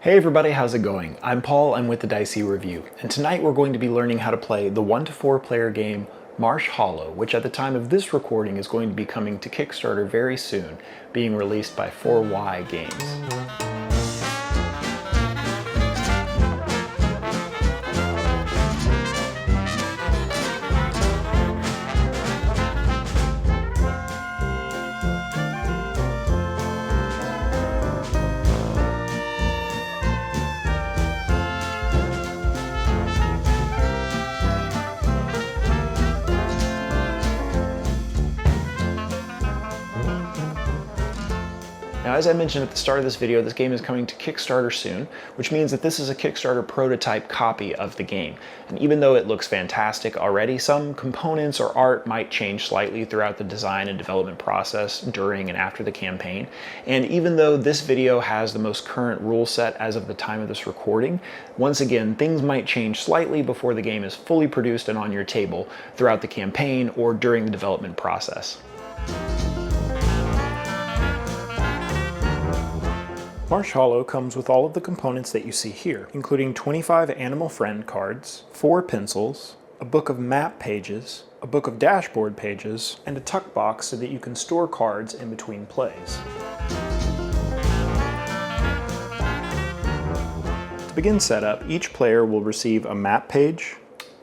Hey everybody, how's it going? I'm Paul, I'm with the Dicey Review, and tonight we're going to be learning how to play the 1 to 4 player game Marsh Hallow, which at the time of this recording is going to be coming to Kickstarter very soon, being released by 4Y Games. Now, as I mentioned at the start of this video, this game is coming to Kickstarter soon, which means that this is a Kickstarter prototype copy of the game. And even though it looks fantastic already, some components or art might change slightly throughout the design and development process during and after the campaign. And even though this video has the most current rule set as of the time of this recording, once again, things might change slightly before the game is fully produced and on your table throughout the campaign or during the development process. Marsh Hallow comes with all of the components that you see here, including 25 Animal Friend cards, 4 pencils, a book of map pages, a book of dashboard pages, and a tuck box so that you can store cards in between plays. To begin setup, each player will receive a map page,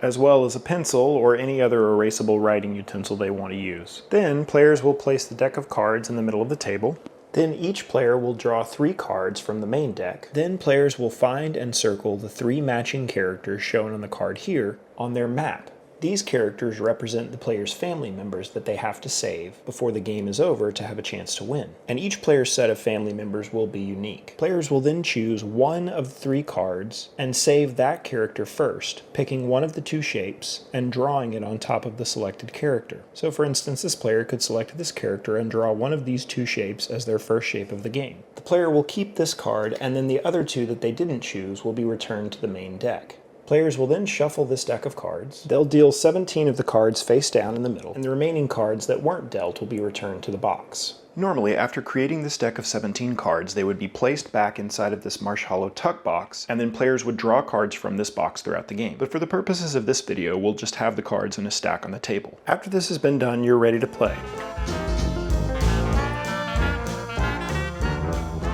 as well as a pencil or any other erasable writing utensil they want to use. Then, players will place the deck of cards in the middle of the table. Then each player will draw 3 cards from the main deck. Then players will find and circle the 3 matching characters shown on the card here on their map. These characters represent the player's family members that they have to save before the game is over to have a chance to win. And each player's set of family members will be unique. Players will then choose one of the 3 cards and save that character first, picking one of the 2 shapes and drawing it on top of the selected character. So for instance, this player could select this character and draw one of these 2 shapes as their first shape of the game. The player will keep this card, and then the other 2 that they didn't choose will be returned to the main deck. Players will then shuffle this deck of cards. They'll deal 17 of the cards face down in the middle, and the remaining cards that weren't dealt will be returned to the box. Normally, after creating this deck of 17 cards, they would be placed back inside of this Marsh Hallow tuck box, and then players would draw cards from this box throughout the game. But for the purposes of this video, we'll just have the cards in a stack on the table. After this has been done, you're ready to play.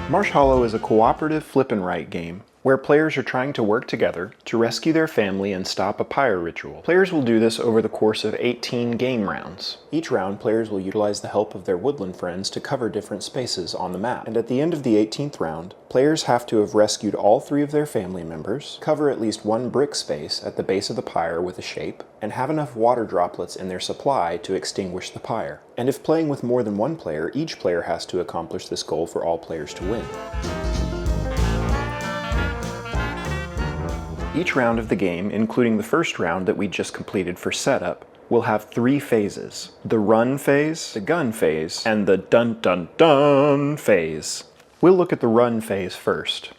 Marsh Hallow is a cooperative flip and write game where players are trying to work together to rescue their family and stop a Pyre ritual. Players will do this over the course of 18 game rounds. Each round, players will utilize the help of their woodland friends to cover different spaces on the map. And at the end of the 18th round, players have to have rescued all 3 of their family members, cover at least 1 brick space at the base of the pyre with a shape, and have enough water droplets in their supply to extinguish the pyre. And if playing with more than 1 player, each player has to accomplish this goal for all players to win. Each round of the game, including the first round that we just completed for setup, will have 3 phases: the run phase, the gun phase, and the dun dun dun phase. We'll look at the run phase first.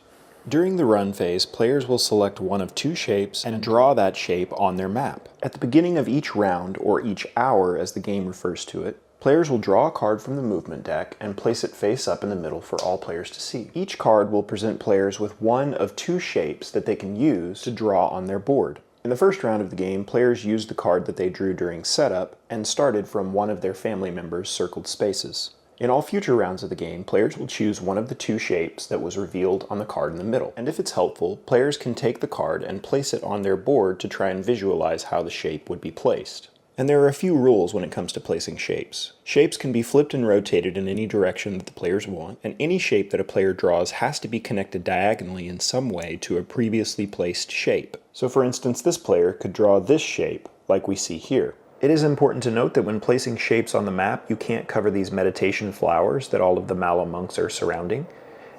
During the run phase, players will select one of 2 shapes and draw that shape on their map. At the beginning of each round, or each hour as the game refers to it, players will draw a card from the movement deck and place it face up in the middle for all players to see. Each card will present players with one of 2 shapes that they can use to draw on their board. In the first round of the game, players used the card that they drew during setup and started from one of their family members' circled spaces. In all future rounds of the game, players will choose one of the 2 shapes that was revealed on the card in the middle. And if it's helpful, players can take the card and place it on their board to try and visualize how the shape would be placed. And there are a few rules when it comes to placing shapes. Shapes can be flipped and rotated in any direction that the players want, and any shape that a player draws has to be connected diagonally in some way to a previously placed shape. So for instance, this player could draw this shape, like we see here. It is important to note that when placing shapes on the map, you can't cover these meditation flowers that all of the Mallow monks are surrounding.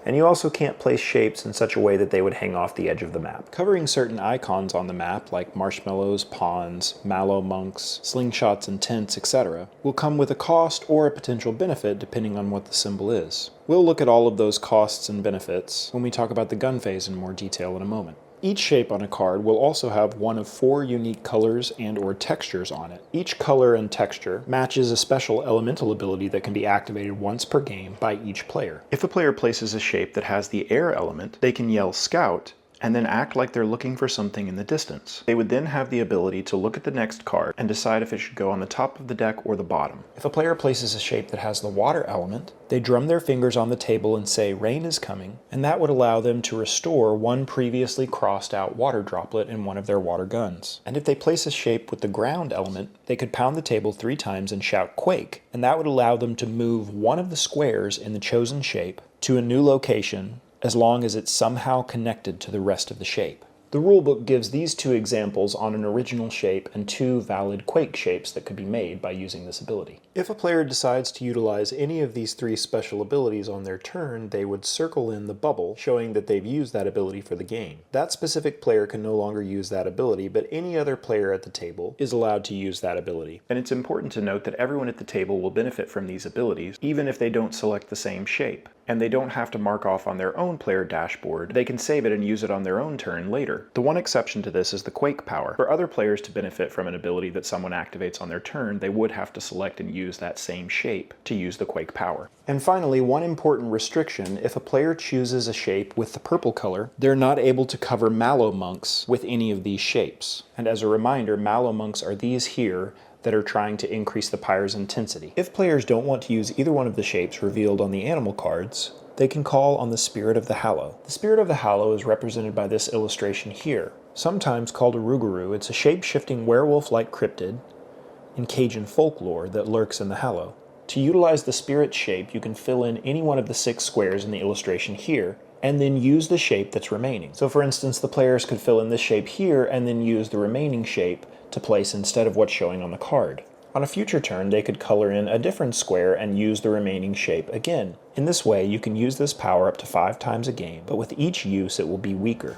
And you also can't place shapes in such a way that they would hang off the edge of the map. Covering certain icons on the map, like marshmallows, ponds, mallow monks, slingshots and tents, etc., will come with a cost or a potential benefit depending on what the symbol is. We'll look at all of those costs and benefits when we talk about the gun phase in more detail in a moment. Each shape on a card will also have one of 4 unique colors and/or textures on it. Each color and texture matches a special elemental ability that can be activated once per game by each player. If a player places a shape that has the air element, they can yell "Scout" and then act like they're looking for something in the distance. They would then have the ability to look at the next card and decide if it should go on the top of the deck or the bottom. If a player places a shape that has the water element, they drum their fingers on the table and say "Rain is coming," and that would allow them to restore one previously crossed out water droplet in one of their water guns. And if they place a shape with the ground element, they could pound the table 3 times and shout "Quake," and that would allow them to move one of the squares in the chosen shape to a new location as long as it's somehow connected to the rest of the shape. The rulebook gives these 2 examples on an original shape and 2 valid Quake shapes that could be made by using this ability. If a player decides to utilize any of these 3 special abilities on their turn, they would circle in the bubble, showing that they've used that ability for the game. That specific player can no longer use that ability, but any other player at the table is allowed to use that ability. And it's important to note that everyone at the table will benefit from these abilities, even if they don't select the same shape. And they don't have to mark off on their own player dashboard. They can save it and use it on their own turn later. The one exception to this is the Quake power. For other players to benefit from an ability that someone activates on their turn, they would have to select and use that same shape to use the Quake power. And finally, one important restriction: if a player chooses a shape with the purple color, they're not able to cover Mallow Monks with any of these shapes. And as a reminder, Mallow Monks are these here that are trying to increase the Pyre's intensity. If players don't want to use either one of the shapes revealed on the animal cards, they can call on the Spirit of the Hallow. The Spirit of the Hallow is represented by this illustration here. Sometimes called a Rougarou, it's a shape-shifting werewolf-like cryptid in Cajun folklore that lurks in the Hallow. To utilize the spirit shape, you can fill in any one of the 6 squares in the illustration here, and then use the shape that's remaining. So for instance, the players could fill in this shape here and then use the remaining shape to place instead of what's showing on the card. On a future turn, they could color in a different square and use the remaining shape again. In this way, you can use this power up to 5 times a game, but with each use it will be weaker.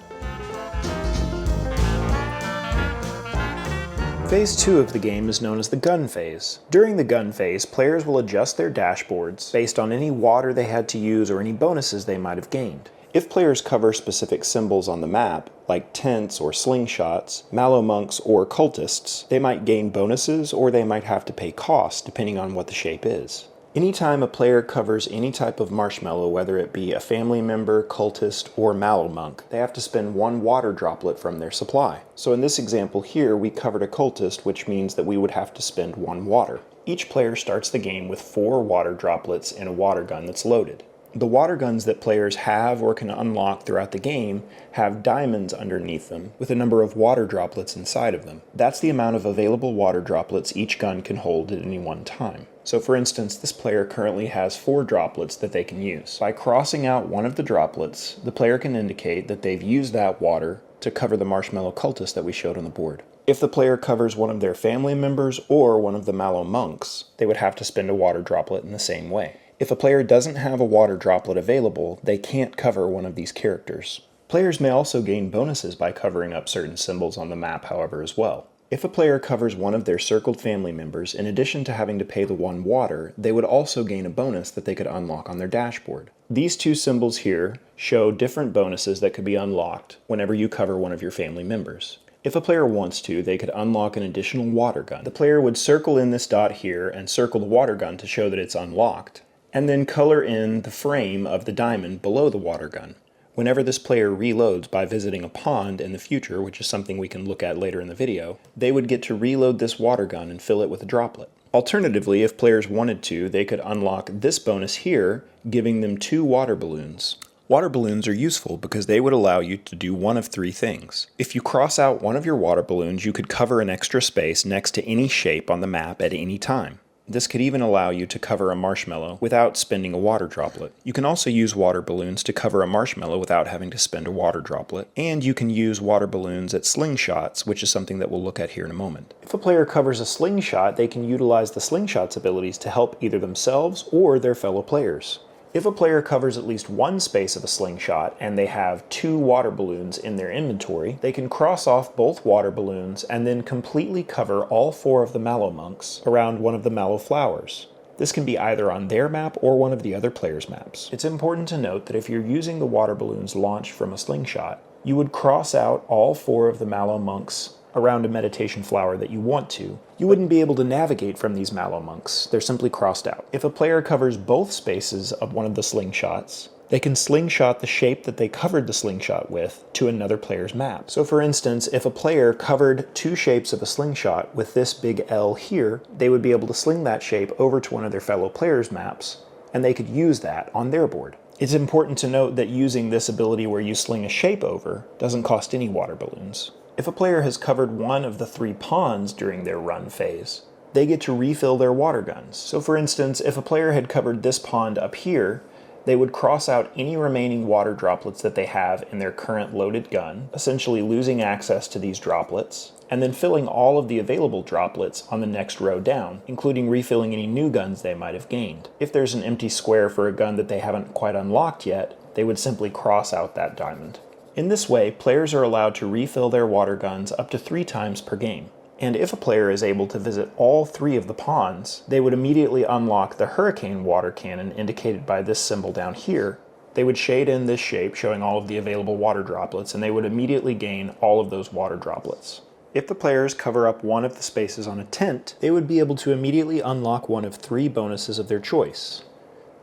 Phase 2 of the game is known as the gun phase. During the gun phase, players will adjust their dashboards based on any water they had to use or any bonuses they might have gained. If players cover specific symbols on the map, like tents or slingshots, Mallow Monks or cultists, they might gain bonuses or they might have to pay costs depending on what the shape is. Anytime a player covers any type of marshmallow, whether it be a family member, cultist, or Mallow Monk, they have to spend 1 water droplet from their supply. So in this example here, we covered a cultist, which means that we would have to spend 1 water. Each player starts the game with 4 water droplets in a water gun that's loaded. The water guns that players have or can unlock throughout the game have diamonds underneath them with a number of water droplets inside of them. That's the amount of available water droplets each gun can hold at any one time. So for instance, this player currently has 4 droplets that they can use. By crossing out one of the droplets, the player can indicate that they've used that water to cover the marshmallow cultist that we showed on the board. If the player covers one of their family members or one of the Mallow Monks, they would have to spend a water droplet in the same way. If a player doesn't have a water droplet available, they can't cover one of these characters. Players may also gain bonuses by covering up certain symbols on the map, however, as well. If a player covers one of their circled family members, in addition to having to pay the 1 water, they would also gain a bonus that they could unlock on their dashboard. These 2 symbols here show different bonuses that could be unlocked whenever you cover one of your family members. If a player wants to, they could unlock an additional water gun. The player would circle in this dot here and circle the water gun to show that it's unlocked, and then color in the frame of the diamond below the water gun. Whenever this player reloads by visiting a pond in the future, which is something we can look at later in the video, they would get to reload this water gun and fill it with a droplet. Alternatively, if players wanted to, they could unlock this bonus here, giving them 2 water balloons. Water balloons are useful because they would allow you to do one of 3 things. If you cross out one of your water balloons, you could cover an extra space next to any shape on the map at any time. This could even allow you to cover a marshmallow without spending a water droplet. You can also use water balloons to cover a marshmallow without having to spend a water droplet. And you can use water balloons at slingshots, which is something that we'll look at here in a moment. If a player covers a slingshot, they can utilize the slingshot's abilities to help either themselves or their fellow players. If a player covers at least 1 space of a slingshot and they have 2 water balloons in their inventory, they can cross off both water balloons and then completely cover all 4 of the Mallow Monks around one of the Mallow flowers. This can be either on their map or one of the other players' maps. It's important to note that if you're using the water balloons launched from a slingshot, you would cross out all 4 of the mallow monks around a meditation flower that you want to. You wouldn't be able to navigate from these mallow monks. They're simply crossed out. If a player covers both spaces of one of the slingshots, they can slingshot the shape that they covered the slingshot with to another player's map. So for instance, if a player covered 2 shapes of a slingshot with this big L here, they would be able to sling that shape over to one of their fellow players' maps, and they could use that on their board. It's important to note that using this ability where you sling a shape over doesn't cost any water balloons. If a player has covered one of the 3 ponds during their run phase, they get to refill their water guns. So for instance, if a player had covered this pond up here, they would cross out any remaining water droplets that they have in their current loaded gun, essentially losing access to these droplets, and then filling all of the available droplets on the next row down, including refilling any new guns they might have gained. If there's an empty square for a gun that they haven't quite unlocked yet, they would simply cross out that diamond. In this way, players are allowed to refill their water guns up to 3 times per game. And if a player is able to visit all 3 of the ponds, they would immediately unlock the hurricane water cannon indicated by this symbol down here. They would shade in this shape showing all of the available water droplets, and they would immediately gain all of those water droplets. If the players cover up one of the spaces on a tent, they would be able to immediately unlock one of 3 bonuses of their choice.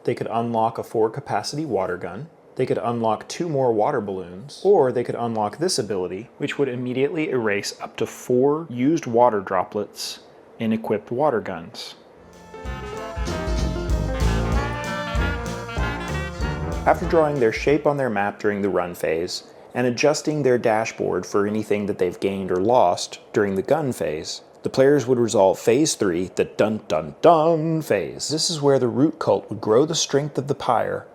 They could unlock a 4-capacity water gun, they could unlock 2 more water balloons, or they could unlock this ability, which would immediately erase up to 4 used water droplets in equipped water guns. After drawing their shape on their map during the run phase, and adjusting their dashboard for anything that they've gained or lost during the gun phase, the players would resolve Phase 3, the Dun Dun Duuuun phase. This is where the root cult would grow the strength of the Pyre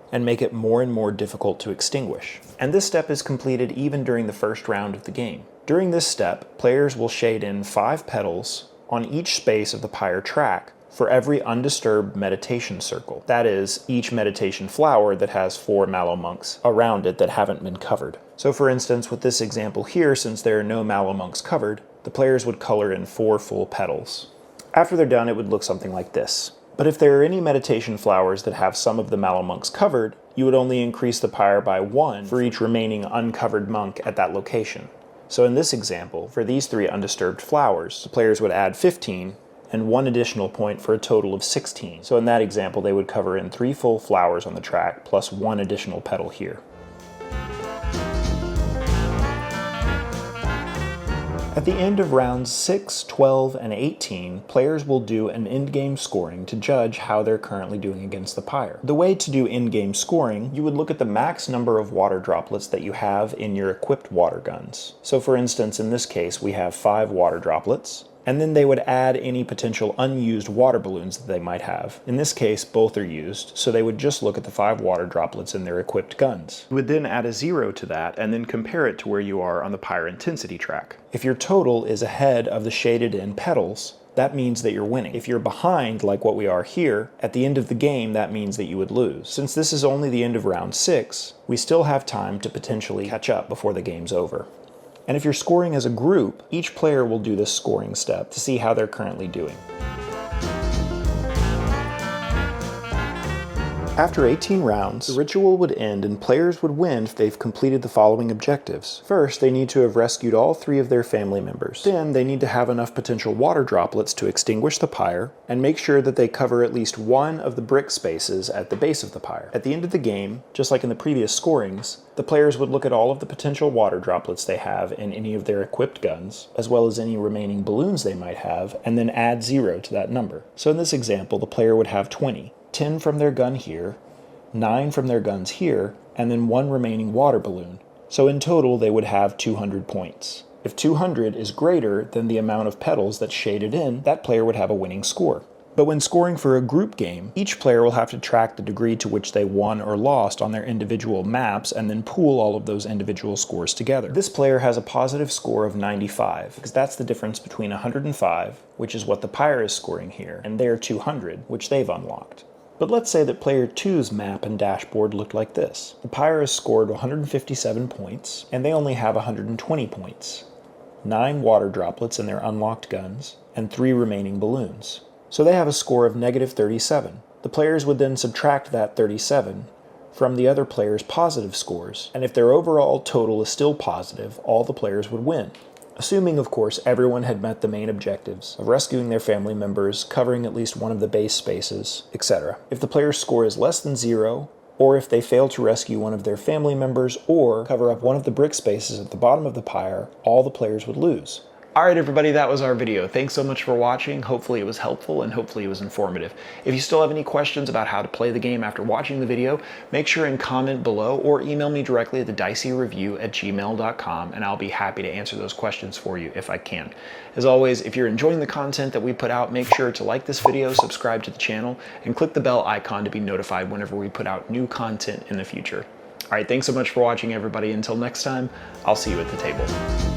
and make it more and more difficult to extinguish. And this step is completed even during the first round of the game. During this step, players will shade in 5 petals on each space of the Pyre track for every undisturbed meditation circle. That is, each meditation flower that has 4 mallow monks around it that haven't been covered. So for instance, with this example here, since there are no mallow monks covered, the players would color in 4 full petals. After they're done, it would look something like this. But if there are any meditation flowers that have some of the mallow monks covered, you would only increase the Pyre by 1 for each remaining uncovered monk at that location. So in this example, for these 3 undisturbed flowers, the players would add 15 and 1 additional point for a total of 16. So in that example, they would cover in 3 full flowers on the track plus 1 additional petal here. At the end of rounds 6, 12, and 18, players will do an in-game scoring to judge how they're currently doing against the Pyre. The way to do in-game scoring, you would look at the max number of water droplets that you have in your equipped water guns. So for instance, in this case, we have 5 water droplets, and then they would add any potential unused water balloons that they might have. In this case, both are used, so they would just look at the 5 water droplets in their equipped guns. You would then add a 0 to that, and then compare it to where you are on the Pyre intensity track. If your total is ahead of the shaded in petals, that means that you're winning. If you're behind, like what we are here, at the end of the game, that means that you would lose. Since this is only the end of round 6, we still have time to potentially catch up before the game's over. And if you're scoring as a group, each player will do this scoring step to see how they're currently doing. After 18 rounds, the ritual would end and players would win if they've completed the following objectives. First, they need to have rescued all 3 of their family members. Then, they need to have enough potential water droplets to extinguish the Pyre, and make sure that they cover at least 1 of the brick spaces at the base of the Pyre. At the end of the game, just like in the previous scorings, the players would look at all of the potential water droplets they have in any of their equipped guns, as well as any remaining balloons they might have, and then add 0 to that number. So in this example, the player would have 20. 10 from their gun here, 9 from their guns here, and then 1 remaining water balloon. So in total, they would have 200 points. If 200 is greater than the amount of petals that's shaded in, that player would have a winning score. But when scoring for a group game, each player will have to track the degree to which they won or lost on their individual maps and then pool all of those individual scores together. This player has a positive score of 95, because that's the difference between 105, which is what the Pyre is scoring here, and their 200, which they've unlocked. But let's say that player 2's map and dashboard looked like this. The Pyre has scored 157 points, and they only have 120 points. 9 water droplets in their unlocked guns, and 3 remaining balloons. So they have a score of negative 37. The players would then subtract that 37 from the other players' positive scores, and if their overall total is still positive, all the players would win. Assuming, of course, everyone had met the main objectives of rescuing their family members, covering at least one of the base spaces, etc. If the player's score is less than 0, or if they fail to rescue one of their family members or cover up one of the brick spaces at the bottom of the pyre, all the players would lose. Alright everybody, that was our video. Thanks so much for watching. Hopefully it was helpful and hopefully it was informative. If you still have any questions about how to play the game after watching the video, make sure and comment below or email me directly at thediceyreview@gmail.com and I'll be happy to answer those questions for you if I can. As always, if you're enjoying the content that we put out, make sure to like this video, subscribe to the channel, and click the bell icon to be notified whenever we put out new content in the future. Alright, thanks so much for watching everybody. Until next time, I'll see you at the table.